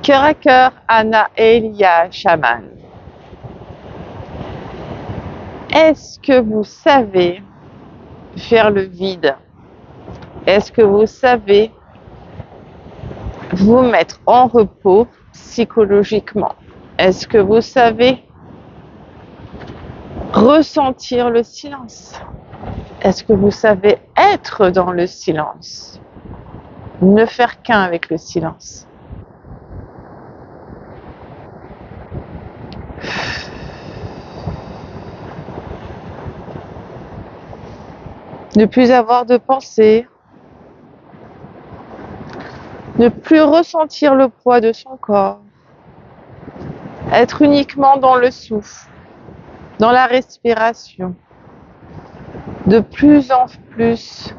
Cœur à cœur, Anna Elia Chaman. Est-ce que vous savez faire le vide? Est-ce que vous savez vous mettre en repos psychologiquement? Est-ce que vous savez ressentir le silence? Est-ce que vous savez être dans le silence? Ne faire qu'un avec le silence. Ne plus avoir de pensée. Ne plus ressentir le poids de son corps. Être uniquement dans le souffle, dans la respiration. De plus en plus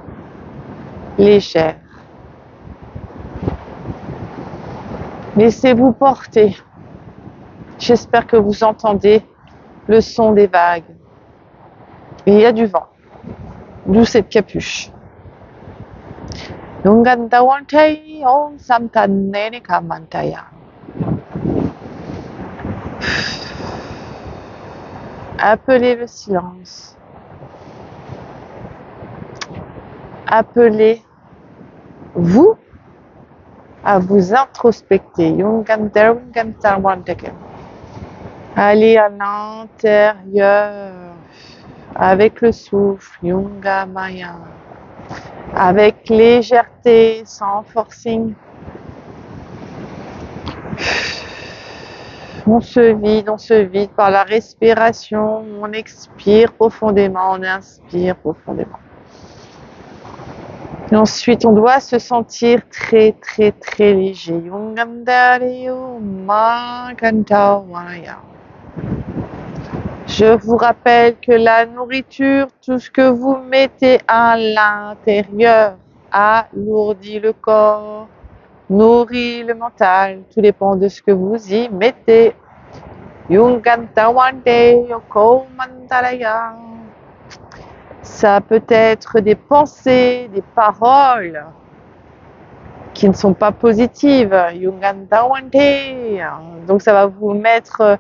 légère. Laissez-vous porter. J'espère que vous entendez le son des vagues. Et il y a du vent. D'où cette capuche. Appelez le silence. Appelez-vous à vous introspecter. Allez à l'intérieur avec le souffle, Yunga Maya, avec légèreté, sans forcing. On se vide par la respiration, on expire profondément, on inspire profondément. Et ensuite, on doit se sentir très, très, très léger. Je vous rappelle que la nourriture, tout ce que vous mettez à l'intérieur, alourdit le corps, nourrit le mental. Tout dépend de ce que vous y mettez. Ça peut être des pensées, des paroles qui ne sont pas positives. Donc ça va vous mettre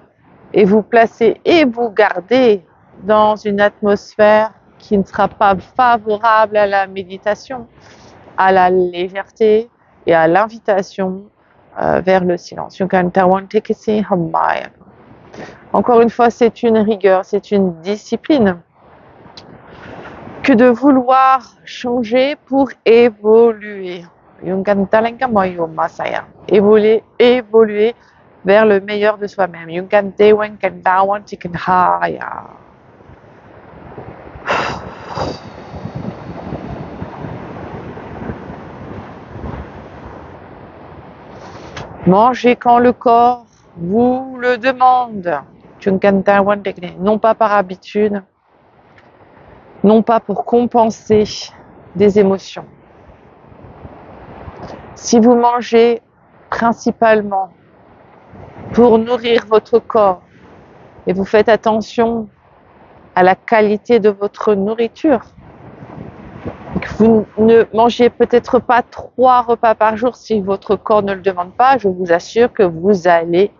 et vous placer et vous garder dans une atmosphère qui ne sera pas favorable à la méditation, à la légèreté et à l'invitation vers le silence. Encore une fois, c'est une rigueur, c'est une discipline que de vouloir changer pour évoluer. Évoluer vers le meilleur de soi-même. Mangez quand le corps vous le demande. Non pas par habitude, non pas pour compenser des émotions. Si vous mangez principalement pour nourrir votre corps et vous faites attention à la qualité de votre nourriture, vous ne mangez peut-être pas 3 repas par jour si votre corps ne le demande pas, je vous assure que vous allez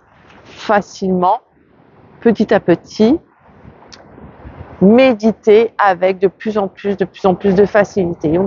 facilement, petit à petit, méditer avec de plus en plus de facilité.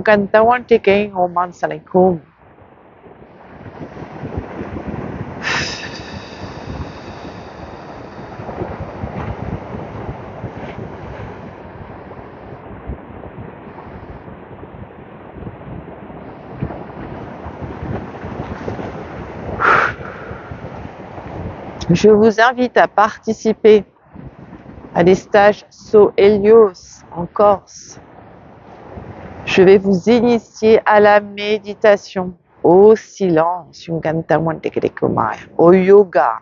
Je vous invite à participer à des stages So Helios en Corse. Je vais vous initier à la méditation, au silence, au yoga,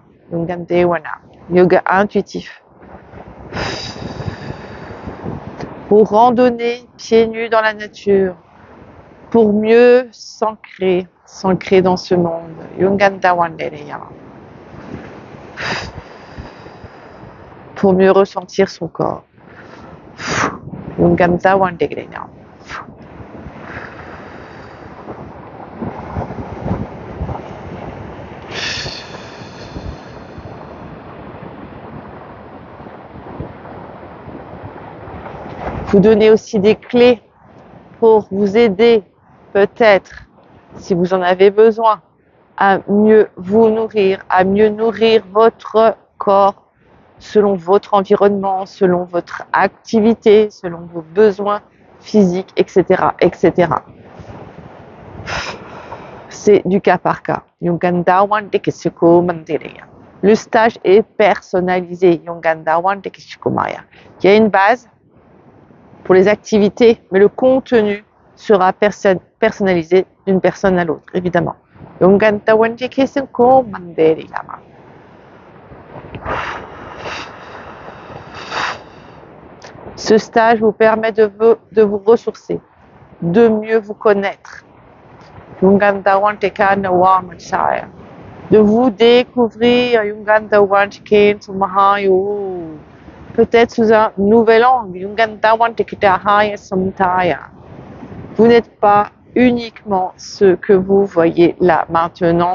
yoga intuitif, pour randonner pieds nus dans la nature, pour mieux s'ancrer dans ce monde. Pour mieux ressentir son corps. vous donner aussi des clés pour vous aider, peut-être, si vous en avez besoin, à mieux vous nourrir, à mieux nourrir votre corps selon votre environnement, selon votre activité, selon vos besoins physiques, etc., etc. C'est du cas par cas. Le stage est personnalisé. Il y a une base pour les activités, mais le contenu sera personnalisé d'une personne à l'autre, évidemment. Ce stage vous permet de vous ressourcer, de mieux vous connaître, de vous découvrir, peut-être sous un nouvel angle. Vous n'êtes pas uniquement ce que vous voyez là maintenant.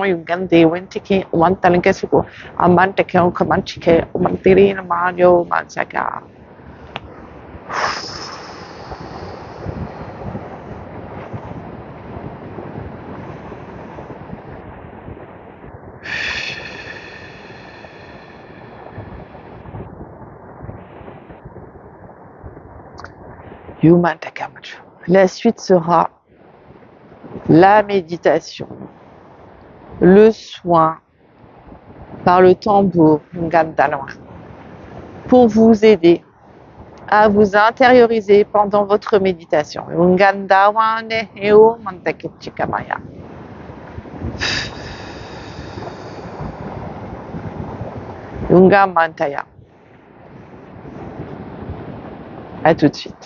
La suite sera la méditation, le soin par le tambour, pour vous aider à vous intérioriser pendant votre méditation. À tout de suite.